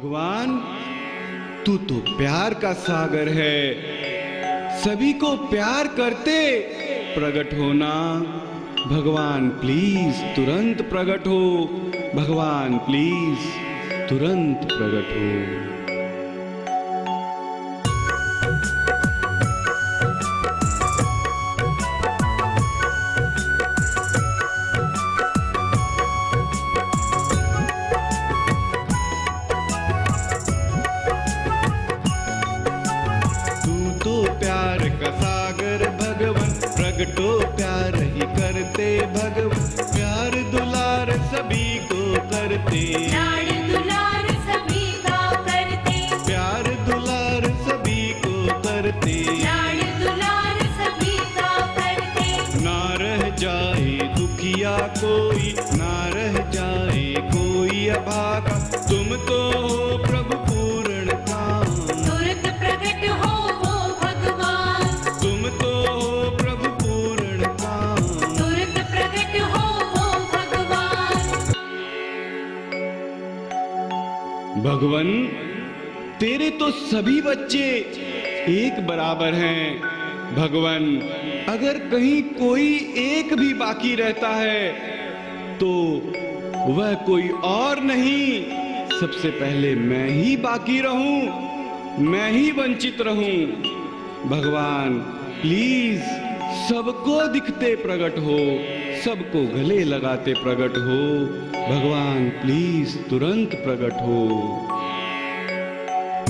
भगवान, तू तो प्यार का सागर है, सभी को प्यार करते प्रकट होना। भगवान प्लीज तुरंत प्रकट हो, भगवान प्लीज तुरंत प्रकट हो। प्यार का सागर भगवन, प्रगटो प्यार ही करते भगवन, प्यार दुलार सभी को करते, लाड दुलार सभी का करते, प्यार दुलार सभी को करते, लाड दुलार सभी का करते। ना रह जाए दुखिया कोई, ना रह जाए कोई अभागा, तुम तो हो प्रभु पूर्ण काम, तुरंत प्रकट हो वो भगवान, तुम तो हो प्रभु पूर्ण काम, तुरंत प्रकट हो वो भगवान। भगवन, तेरे तो सभी बच्चे एक बराबर हैं। भगवन, अगर कहीं कोई एक भी बाकी रहता है तो वह कोई और नहीं, सबसे पहले मैं ही बाकी रहूं, मैं ही वंचित रहूं। भगवान प्लीज सबको दिखते प्रकट हो, सबको गले लगाते प्रकट हो। भगवान प्लीज तुरंत प्रकट हो।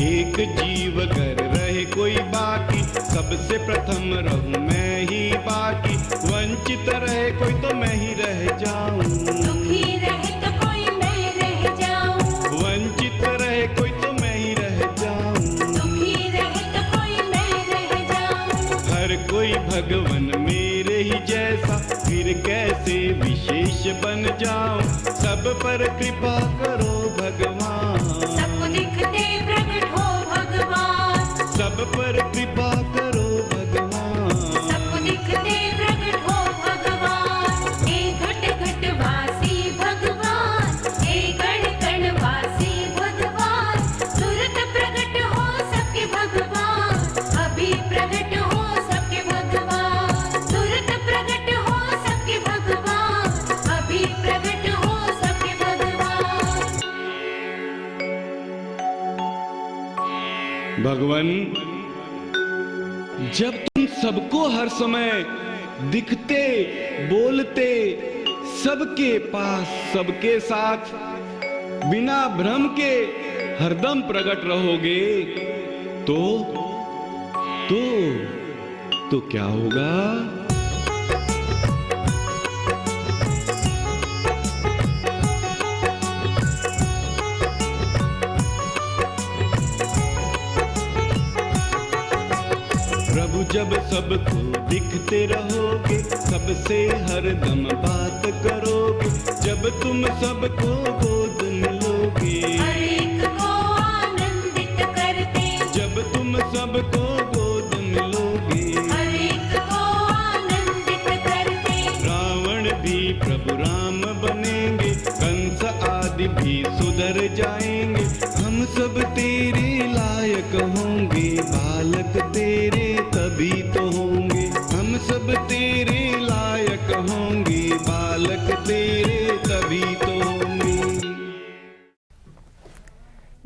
एक जीव कर रहे कोई बाकी, सबसे प्रथम रहूं मैं ही बाकी, वंचित रहे कोई तो मैं ही रह जाऊं, दुखी रहे तो कोई मैं रह जाऊं, वंचित रहे कोई तो मैं ही रह जाऊं, दुखी रहे तो कोई मैं रह जाऊं। हर कोई भगवन मेरे ही जैसा, फिर कैसे विशेष बन जाऊं, सब पर कृपा करो भगवान, सबको दिखते प्रकट हो भगवान, सब पर कृपा करो भगवान, सबको दिखते प्रकट हो भगवान। हे घट घट वासी भगवान, हे कण कण वासी भगवान, तुरंत प्रकट हो सबके भगवान, अभी प्रकट हो सबके भगवान, तुरंत प्रकट हो सबके भगवान, अभी प्रकट हो सबके भगवान। भगवन, जब तुम सबको हर समय दिखते बोलते, सबके पास सबके साथ बिना भ्रम के हरदम प्रकट रहोगे तो तो क्या होगा? प्रभु जब सबको दिखते रहोगे, सबसे हरदम बात करोगे, जब तुम सबको गोद मिलोगे, हर एक को आनंदित करते, जब तुम सबको गोद मिलोगे, हर एक को आनंदित करते, रावण भी प्रभु राम बनेंगे, कंस आदि भी सुधर जाएंगे, हम सब तेरे लायक होंगे, बालक तेरे तभी तो होंगे, हम सब तेरे लायक होंगे, बालक तेरे तभी तो होंगे।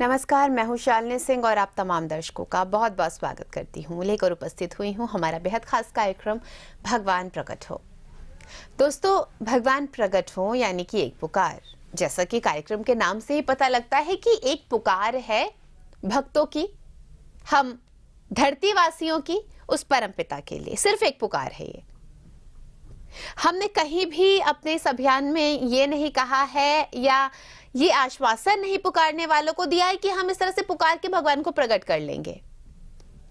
नमस्कार, मैं हूं शालिनी सिंह और आप तमाम दर्शकों का बहुत बहुत स्वागत करती हूं। लेकर उपस्थित हुई हूं हमारा बेहद खास कार्यक्रम भगवान प्रकट हो। दोस्तों, भगवान प्रकट हो यानी कि एक पुकार, जैसा कि कार्यक्रम के नाम से ही पता लगता है कि एक पुकार है भक्तों की, हम धरतीवासियों की, उस परमपिता के लिए सिर्फ एक पुकार है ये। हमने कहीं भी अपने इस अभियान में ये नहीं कहा है या ये आश्वासन नहीं पुकारने वालों को दिया है कि हम इस तरह से पुकार के भगवान को प्रकट कर लेंगे।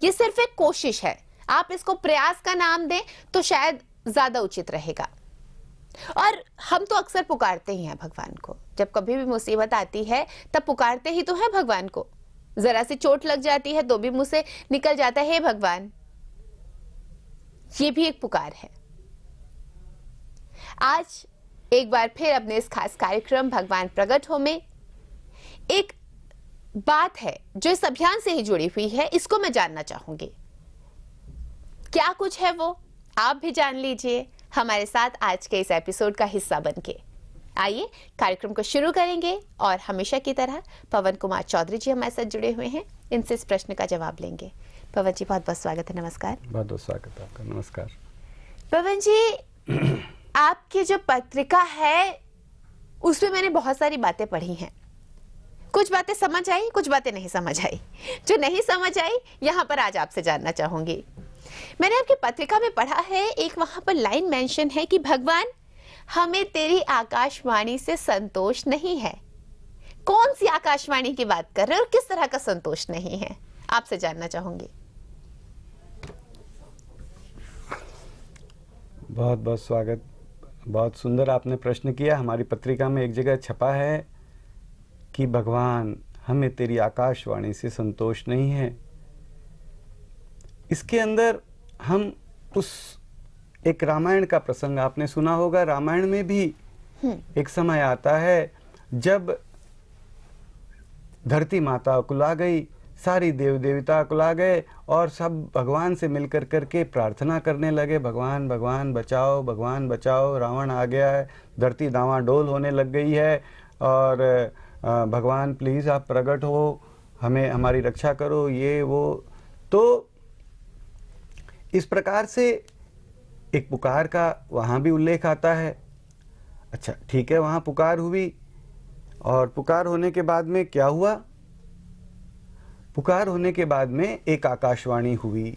ये सिर्फ एक कोशिश है, आप इसको प्रयास का नाम दें तो शायद ज्यादा उचित रहेगा। और हम तो अक्सर पुकारते ही हैं भगवान को, जब कभी भी मुसीबत आती है तब पुकारते ही तो है भगवान को, जरा सी चोट लग जाती है तो भी मुंह से निकल जाता है हे भगवान। ये भी एक पुकार है। आज एक बार फिर अपने इस खास कार्यक्रम भगवान प्रकट हो में एक बात है जो इस अभियान से ही जुड़ी हुई है, इसको मैं जानना चाहूंगी। क्या कुछ है वो, आप भी जान लीजिए हमारे साथ आज के इस एपिसोड का हिस्सा बनके। आइए कार्यक्रम को शुरू करेंगे और हमेशा की तरह पवन कुमार चौधरी जी हमारे साथ जुड़े हुए हैं, इनसे इस प्रश्न का जवाब लेंगे। पवन जी बहुत बहुत स्वागत है। नमस्कार। बहुत बहुत स्वागत है आपका। नमस्कार। पवन जी, आपकी जो पत्रिका है उसमें मैंने बहुत सारी बातें पढ़ी हैं। कुछ बातें समझ आई, कुछ बातें नहीं समझ आई। जो नहीं समझ आई यहाँ पर आज आपसे जानना चाहूंगी। मैंने आपकी पत्रिका में पढ़ा है, एक वहां पर लाइन मेंशन है कि भगवान हमें तेरी आकाशवाणी से संतोष नहीं है। कौन सी आकाशवाणी की बात कर रहे हैं और किस तरह का संतोष नहीं है, आपसे जानना चाहूंगी। बहुत बहुत स्वागत। बहुत सुंदर आपने प्रश्न किया। हमारी पत्रिका में एक जगह छपा है कि भगवान हमें तेरी आकाशवाणी से संतोष नहीं है। इसके अंदर हम उस एक रामायण का प्रसंग आपने सुना होगा। रामायण में भी एक समय आता है जब धरती माता कुला गई, सारी देव देवता कुला गए और सब भगवान से मिलकर करके प्रार्थना करने लगे, भगवान भगवान बचाओ, भगवान बचाओ, रावण आ गया है, धरती डावाडोल होने लग गई है और भगवान प्लीज़ आप प्रकट हो, हमें हमारी रक्षा करो, ये वो। तो इस प्रकार से एक पुकार का वहाँ भी उल्लेख आता है। अच्छा ठीक है, वहाँ पुकार हुई और पुकार होने के बाद में क्या हुआ? पुकार होने के बाद में एक आकाशवाणी हुई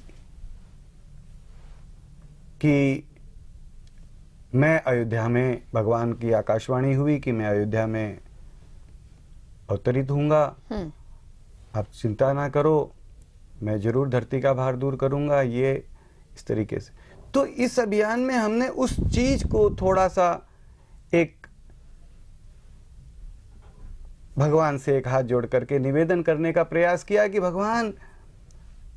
कि मैं अयोध्या में, भगवान की आकाशवाणी हुई कि मैं अयोध्या में अवतरित हूँगा, आप चिंता ना करो, मैं जरूर धरती का भार दूर करूँगा, ये इस तरीके से। तो इस अभियान में हमने उस चीज को थोड़ा सा एक भगवान से एक हाथ जोड़ करके निवेदन करने का प्रयास किया कि भगवान,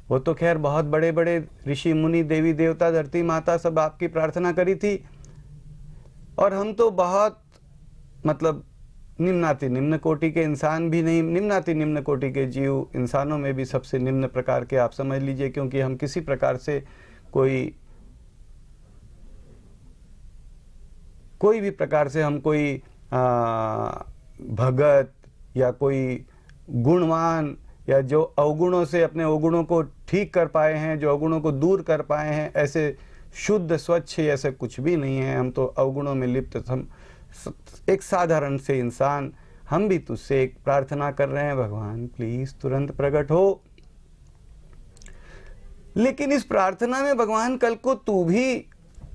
वो तो खैर बहुत बड़े बड़े ऋषि मुनि, देवी देवता, धरती माता सब आपकी प्रार्थना करी थी और हम तो बहुत मतलब निम्नाति निम्न कोटि के इंसान भी नहीं, निम्नाति निम्न कोटि के जीव, इंसानों में भी सबसे निम्न प्रकार के आप समझ लीजिए, क्योंकि हम किसी प्रकार से कोई भी प्रकार से हम कोई भगत या कोई गुणवान या जो अवगुणों से अपने अवगुणों को ठीक कर पाए हैं, जो अवगुणों को दूर कर पाए हैं, ऐसे शुद्ध स्वच्छ ऐसे कुछ भी नहीं है। हम तो अवगुणों में लिप्त, हम एक साधारण से इंसान। हम भी तुझसे एक प्रार्थना कर रहे हैं, भगवान प्लीज तुरंत प्रकट हो। लेकिन इस प्रार्थना में भगवान कल को तू भी,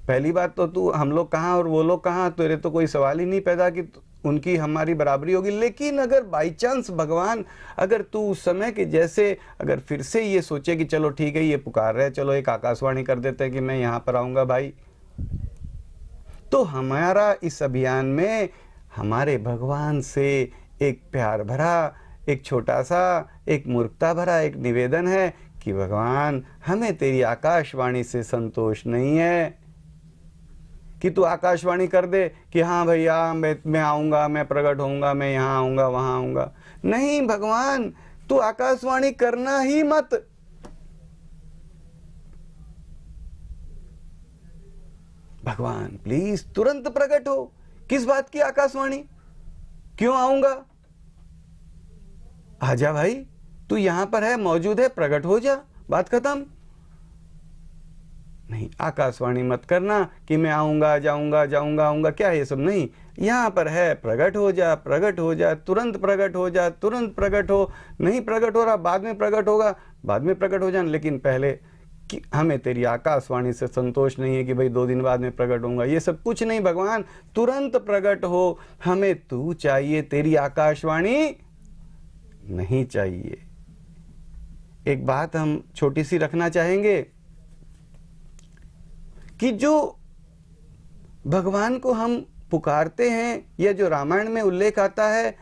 पहली बात तो तू, हम लोग कहाँ और वो लोग कहाँ, तेरे तो कोई सवाल ही नहीं पैदा कि उनकी हमारी बराबरी होगी। लेकिन अगर बाई चांस भगवान, अगर तू उस समय के जैसे अगर फिर से ये सोचे कि चलो ठीक है ये पुकार रहे, चलो एक आकाशवाणी कर देते हैं कि मैं यहाँ पर आऊँगा भाई, तो हमारा इस अभियान में हमारे भगवान से एक प्यार भरा, एक छोटा सा, एक मूर्खता भरा एक निवेदन है कि भगवान हमें तेरी आकाशवाणी से संतोष नहीं है कि तू आकाशवाणी कर दे कि हाँ भैया मैं आऊँगा, मैं प्रकट होऊंगा, मैं यहाँ आऊँगा, वहाँ आऊँगा। नहीं भगवान, तू आकाशवाणी करना ही मत। भगवान प्लीज तुरंत प्रकट हो। किस बात की आकाशवाणी? क्यों आऊँगा? आजा भाई, तू यहाँ पर है, मौजूद है, प्रकट हो जा, बात खत्म। नहीं, आकाशवाणी मत करना कि मैं आऊँगा, जाऊँगा, जाऊँगा, आऊँगा, क्या ये सब नहीं। यहाँ पर है, प्रकट हो जा, प्रकट हो जा, तुरंत प्रकट हो जा, तुरंत प्रकट हो। नहीं प्रकट हो रहा, बाद में प्रकट होगा, बाद में प्रकट हो जाना, लेकिन पहले कि हमें तेरी आकाशवाणी से संतोष नहीं है कि भाई 2 दिन बाद में प्रकट होऊंगा, ये सब कुछ नहीं। भगवान तुरंत प्रकट हो, हमें तू चाहिए, तेरी आकाशवाणी नहीं चाहिए। एक बात हम छोटी सी रखना चाहेंगे कि जो भगवान को हम पुकारते हैं या जो रामायण में उल्लेख आता है,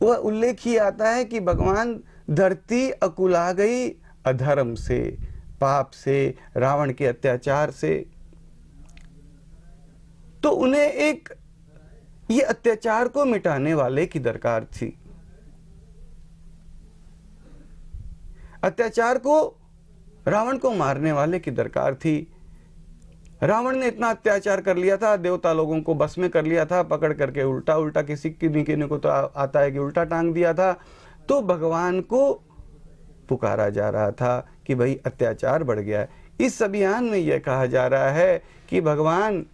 वह उल्लेख ही आता है कि भगवान धरती अकुला गई अधर्म से, पाप से, रावण के अत्याचार से। तो उन्हें एक ये अत्याचार को मिटाने वाले की दरकार थी। अत्याचार को रावण को मारने वाले की दरकार थी। रावण ने इतना अत्याचार कर लिया था, देवता लोगों को बस में कर लिया था, पकड़ करके उल्टा उल्टा किसी को तो आता है कि उल्टा टांग दिया था। तो भगवान को पुकारा जा रहा था कि भाई अत्याचार बढ़ गया है। इस अभियान में यह कहा जा रहा है कि भगवान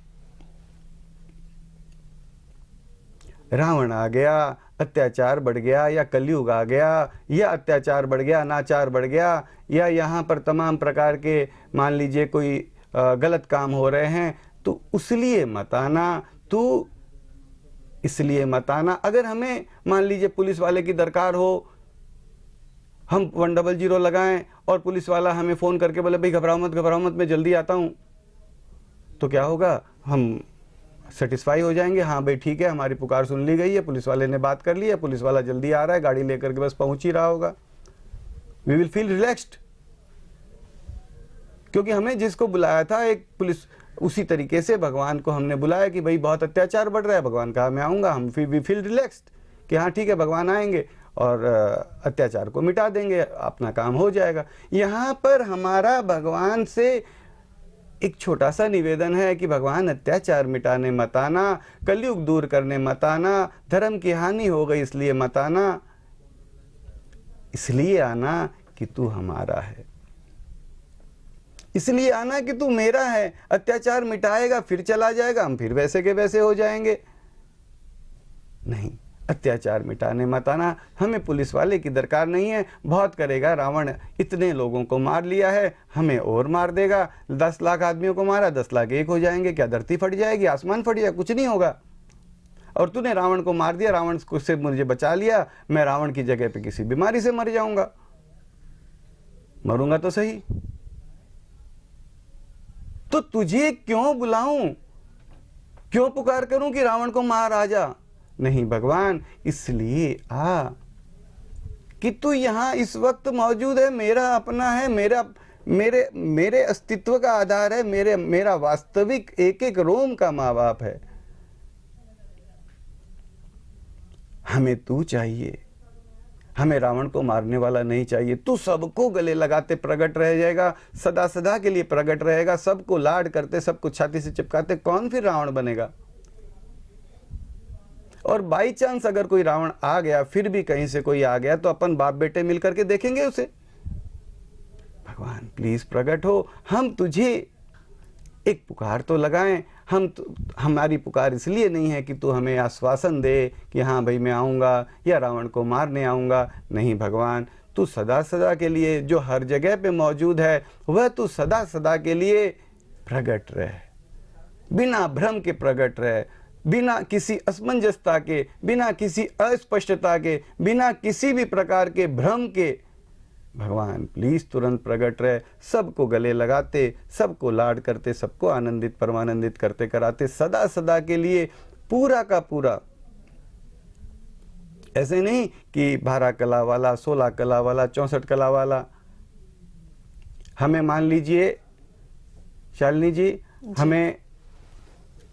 रावण आ गया, अत्याचार बढ़ गया, या कलयुग आ गया, या अत्याचार बढ़ गया, अनाचार बढ़ गया, या यहाँ पर तमाम प्रकार के मान लीजिए कोई गलत काम हो रहे हैं, तो उसलिए मत आना, तू इसलिए मत आना। अगर हमें मान लीजिए पुलिस वाले की दरकार हो, हम 100 लगाएं और पुलिस वाला हमें फ़ोन करके बोले भाई घबराओ मत, मैं जल्दी आता हूँ, तो क्या होगा? हम सेटिस्फाई हो जाएंगे, हाँ भाई ठीक है, हमारी पुकार सुन ली गई है, पुलिस वाले ने बात कर ली है, पुलिस वाला जल्दी आ रहा है, गाड़ी लेकर के बस पहुंच ही रहा होगा। वी विल फील रिलैक्स्ड, क्योंकि हमें जिसको बुलाया था एक पुलिस, उसी तरीके से भगवान को हमने बुलाया कि भाई बहुत अत्याचार बढ़ रहा है, भगवान कहा मैं आऊँगा, हम वी फील रिलैक्स्ड कि हाँ ठीक है, भगवान आएंगे और अत्याचार को मिटा देंगे, अपना काम हो जाएगा। यहाँ पर हमारा भगवान से एक छोटा सा निवेदन है कि भगवान अत्याचार मिटाने मत आना, कलयुग दूर करने मत आना, धर्म की हानि हो गई इसलिए मत आना, इसलिए आना कि तू हमारा है, इसलिए आना कि तू मेरा है। अत्याचार मिटाएगा फिर चला जाएगा, हम फिर वैसे के वैसे हो जाएंगे। नहीं, अत्याचार मिटाने मत आना। हमें पुलिस वाले की दरकार नहीं है, बहुत करेगा रावण, इतने लोगों को मार लिया है, हमें और मार देगा। 10 लाख आदमियों को मारा, 10 लाख एक हो जाएंगे, क्या धरती फट जाएगी, आसमान फट जाएगा? कुछ नहीं होगा। और तूने रावण को मार दिया, रावण से मुझे बचा लिया, मैं रावण की जगह पे किसी बीमारी से मर जाऊंगा, मरूंगा तो सही। तो तुझे क्यों बुलाऊं, क्यों पुकार करूं कि रावण को मार आ जा? नहीं भगवान, इसलिए आ कि तू यहां इस वक्त मौजूद है, मेरा अपना है, मेरे अस्तित्व का आधार है, मेरा वास्तविक एक एक रोम का माँ बाप है। हमें तू चाहिए, हमें रावण को मारने वाला नहीं चाहिए। तू सबको गले लगाते प्रकट रह जाएगा, सदा सदा के लिए प्रकट रहेगा, सबको लाड करते, सबको छाती से चिपकाते, कौन फिर रावण बनेगा? और बाई चांस अगर कोई रावण आ गया, फिर भी कहीं से कोई आ गया, तो अपन बाप बेटे मिलकर के देखेंगे उसे। भगवान प्लीज प्रकट हो, हम तुझे एक पुकार तो लगाएं। हमारी पुकार इसलिए नहीं है कि तू हमें आश्वासन दे कि हाँ भाई मैं आऊँगा या रावण को मारने आऊँगा। नहीं भगवान, तू सदा सदा के लिए जो हर जगह पे मौजूद है, वह तू सदा सदा के लिए प्रकट रहे, बिना भ्रम के प्रकट रहे, बिना किसी असमंजसता के, बिना किसी अस्पष्टता के, बिना किसी भी प्रकार के भ्रम के। भगवान प्लीज तुरंत प्रकट रहे, सबको गले लगाते, सबको लाड करते, सबको आनंदित परमानंदित करते कराते, सदा सदा के लिए पूरा का पूरा। ऐसे नहीं कि 12 कला वाला, 16 कला वाला, 64 कला वाला। हमें मान लीजिए शालिनी जी, हमें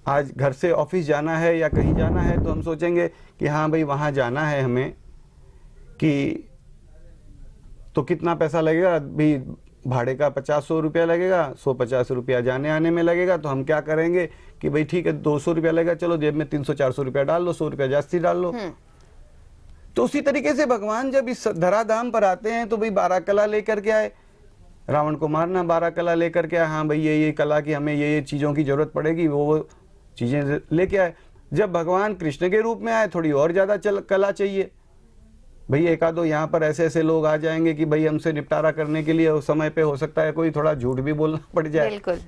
आज घर से ऑफिस जाना है या कहीं जाना है, तो हम सोचेंगे कि हाँ भाई वहाँ जाना है हमें, कि तो कितना पैसा लगेगा भी, भाड़े का 50-100 रुपया लगेगा, 150 रुपया जाने आने में लगेगा। तो हम क्या करेंगे कि भाई ठीक है 200 रुपया लगेगा, चलो जेब में 300-400 रुपया डाल लो, 100 रुपया जास्ती डाल लो। तो उसी तरीके से भगवान जब इस धराधाम पर आते हैं तो भाई 12 कला लेकर के आए, रावण को मारना 12 कला लेकर के आए। हाँ भाई ये कला की हमें ये चीज़ों की जरूरत पड़ेगी, वो चीज़ें लेके आए। जब भगवान कृष्ण के रूप में आए, थोड़ी और ज़्यादा कला चाहिए भाई। एक आधो यहाँ पर ऐसे ऐसे लोग आ जाएंगे कि भाई हमसे निपटारा करने के लिए उस समय पे हो सकता है कोई थोड़ा झूठ भी बोलना पड़ जाए। बिल्कुल।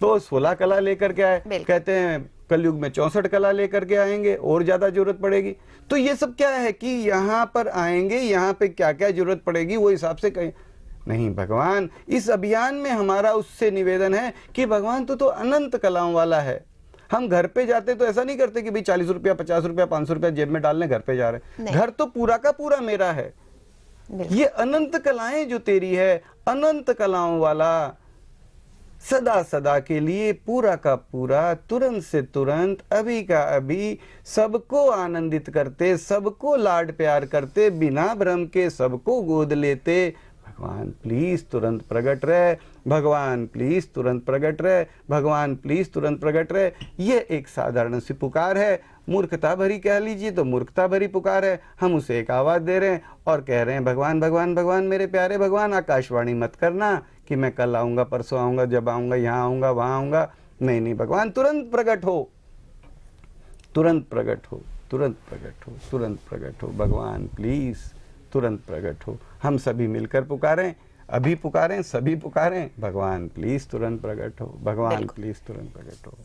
तो 16 कला लेकर के आए, कहते हैं कलयुग में 64 कला लेकर के आएंगे, और ज्यादा जरूरत पड़ेगी। तो ये सब क्या है कि यहाँ पर आएंगे, यहाँ पे क्या क्या जरूरत पड़ेगी वो हिसाब से कहीं नहीं। भगवान इस अभियान में हमारा उससे निवेदन है कि भगवान तो अनंत कलाओं वाला है। हम घर पे जाते तो ऐसा नहीं करते कि भाई 40 रुपया, 50 रुपया, 500 रुपया जेब में डालने घर पे जा रहे हैं। घर तो पूरा का पूरा मेरा है। ये अनंत कलाएं जो तेरी है, अनंत कलाओं वाला, सदा सदा के लिए पूरा का पूरा, तुरंत से तुरंत, अभी का अभी, सबको आनंदित करते, सबको लाड प्यार करते, बिना भ्रम के सबको गोद लेते। भगवान प्लीज तुरंत प्रकट रहे, भगवान प्लीज तुरंत प्रकट रहे, भगवान प्लीज तुरंत प्रकट रहे। ये एक साधारण सी पुकार है, मूर्खता भरी कह लीजिए तो मूर्खता भरी पुकार है। हम उसे एक आवाज़ दे रहे हैं और कह रहे हैं भगवान भगवान भगवान, मेरे प्यारे भगवान, आकाशवाणी मत करना कि मैं कल आऊँगा, परसों आऊँगा, जब आऊँगा, यहाँ आऊँगा, वहाँ आऊँगा। नहीं नहीं भगवान, तुरंत प्रकट हो, तुरंत प्रकट हो, तुरंत प्रकट हो, तुरंत प्रकट हो। भगवान प्लीज तुरंत प्रकट हो। हम सभी मिलकर पुकारें, अभी पुकारें, सभी पुकारें, भगवान प्लीज तुरंत प्रकट हो, भगवान प्लीज तुरंत प्रकट हो।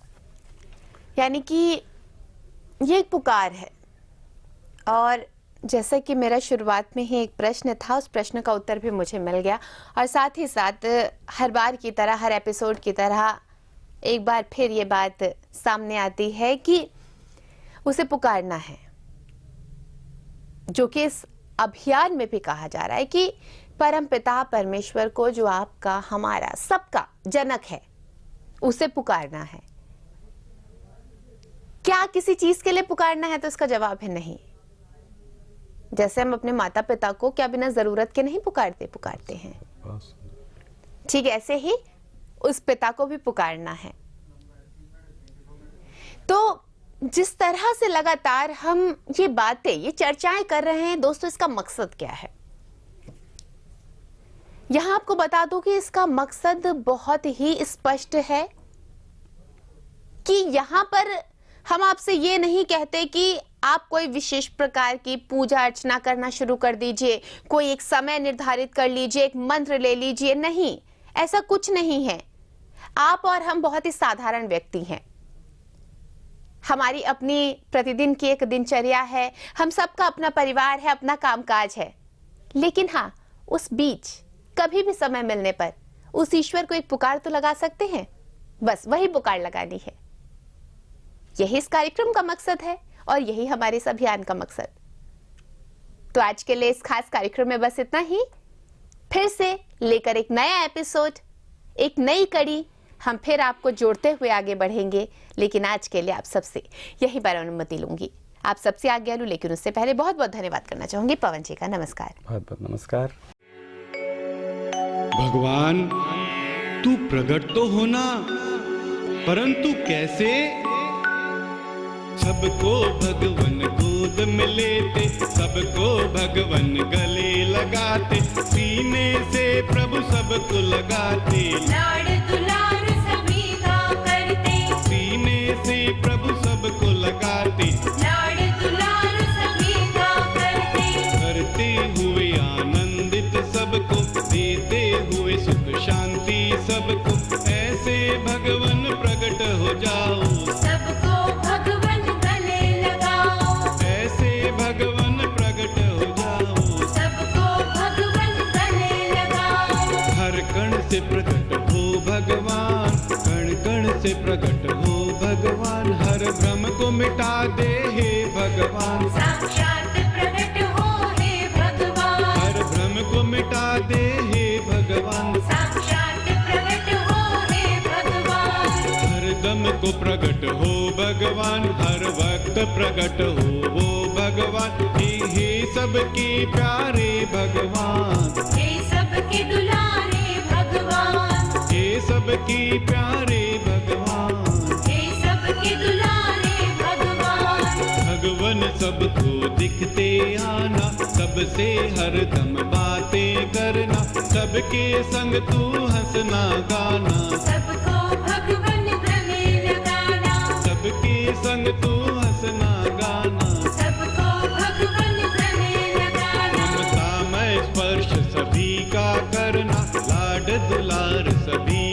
यानी कि ये एक पुकार है। और जैसा कि मेरा शुरुआत में ही एक प्रश्न था, उस प्रश्न का उत्तर भी मुझे मिल गया। और साथ ही साथ हर बार की तरह, हर एपिसोड की तरह एक बार फिर ये बात सामने आती है कि उसे पुकारना है, जो कि इस अभियान में भी कहा जा रहा है कि परमपिता परमेश्वर को, जो आपका, हमारा, सबका जनक है, उसे पुकारना है। क्या किसी चीज के लिए पुकारना है? तो इसका जवाब है नहीं। जैसे हम अपने माता पिता को क्या बिना जरूरत के नहीं पुकारते हैं, ठीक ऐसे ही उस पिता को भी पुकारना है। तो जिस तरह से लगातार हम ये बातें, ये चर्चाएं कर रहे हैं दोस्तों, इसका मकसद क्या है? यहां आपको बता दूं कि इसका मकसद बहुत ही स्पष्ट है कि यहां पर हम आपसे ये नहीं कहते कि आप कोई विशेष प्रकार की पूजा अर्चना करना शुरू कर दीजिए, कोई एक समय निर्धारित कर लीजिए, एक मंत्र ले लीजिए। नहीं, ऐसा कुछ नहीं है। आप और हम बहुत ही साधारण व्यक्ति हैं। हमारी अपनी प्रतिदिन की एक दिनचर्या है, हम सबका अपना परिवार है, अपना कामकाज है। लेकिन हाँ, उस बीच कभी भी समय मिलने पर उस ईश्वर को एक पुकार तो लगा सकते हैं। बस वही पुकार लगानी है। यही इस कार्यक्रम का मकसद है और यही हमारे इस अभियान का मकसद। तो आज के लिए इस खास कार्यक्रम में बस इतना ही। फिर से लेकर एक नया एपिसोड, एक नई कड़ी हम फिर आपको जोड़ते हुए आगे बढ़ेंगे। लेकिन आज के लिए आप सबसे यही बार अनुमति लूंगी, आप सबसे आज्ञा लूं। लेकिन उससे पहले बहुत बहुत धन्यवाद करना चाहूंगी पवन जी का। नमस्कार। बहुत बहुत नमस्कार। भगवान, तू प्रकट तो होना, परंतु कैसे? सबको भगवन गोद में लेते, सबको भगवन गले लगाते, सीने से प्रभु सबको लगाते, लाड़ दुलार सभी का करते, सीने से प्रभु सबको लगाते, लाड़ दुलार सभी का करते हुए आनंदित सबको, देते हुए सुख शांति सबको। ऐसे भगवन प्रकट हो जाओ, सबको भगवन गले लगाओ, ऐसे भगवन प्रकट हो जाओ, सबको भगवन गले लगाओ, हर कण से प्रकट हो भगवान, कण कण से प्रकट हो भगवान, हर भ्रम को मिटा दे हे भगवान, साक्षात प्रकट हो हे भगवान, हर भ्रम को मिटा दे हे भगवान, साक्षात प्रकट हो हे भगवान, हर दम को प्रकट हो भगवान, हर वक्त प्रकट हो वो भगवान। हे सबके प्यारे भगवान, हे सबके दुलारे भगवान, हे सबके प्यारे भगवान, हे सबके दुलारे भगवान, भगवन सबको दिखते आना, सबसे हरदम बातें करना, सबके संग तू हंसना गाना, सबको भगवन गले लगाना, सबके संग तू हंसना गाना, सबको भगवन गले लगाना, ममता में स्पर्श सभी का करना, लाड दुलार सभी